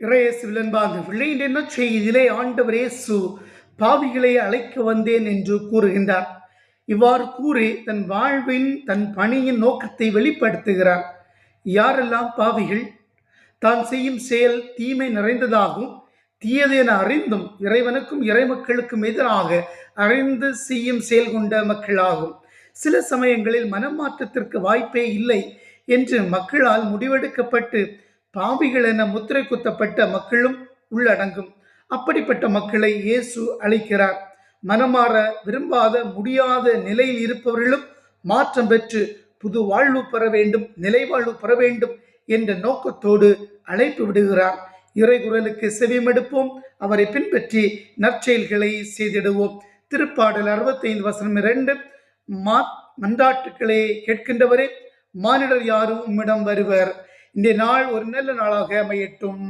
இறையேசுவில் அன்பார்ந்த பிள்ளை, இன்றைய நற்செய்தியிலே ஆண்டவர் இயேசு பாவிகளை அழைக்க வந்தேன் என்று கூறுகின்றார். இவ்வாறு கூறி தன் வாழ்வின் தன் பணியின் நோக்கத்தை வெளிப்படுத்துகிறார். யாரெல்லாம் பாவிகள்? தான் செய்யும் செயல் தீமை நிறைந்ததாகவும் தீயது என அறிந்தும் இறைவனுக்கும் இறைமக்களுக்கும் எதிராக அறிந்து செய்யும் செயல் கொண்ட மக்களாகும். சில சமயங்களில் மனமாற்றத்திற்கு வாய்ப்பே இல்லை என்று மக்களால் முடிவெடுக்கப்பட்டு பாவிகள் என முத்திரை குத்தப்பட்ட மக்களும் உள்ளடங்கும். அப்படிப்பட்ட மக்களை இயேசு அழைக்கிறார். மனமாற விரும்பாத முடியாத நிலையில் இருப்பவர்களும் மாற்றம் பெற்று புது வாழ்வு பெற வேண்டும், நிலைவாழ்வு பெற வேண்டும் என்ற நோக்கத்தோடு அழைப்பு விடுகிறார். இறைகுரலுக்கு செவிமடுப்போம், அவரை பின்பற்றி நற்செயல்களை செய்திடுவோம். திருப்பாடல் 65:2 மன்றாட்டுக்களை கேட்கின்றவரே, மானிடர் யாரும் உம்மிடம் வருவர். இந்த நாள் ஒரு நல்ல நாளாக அமையட்டும்.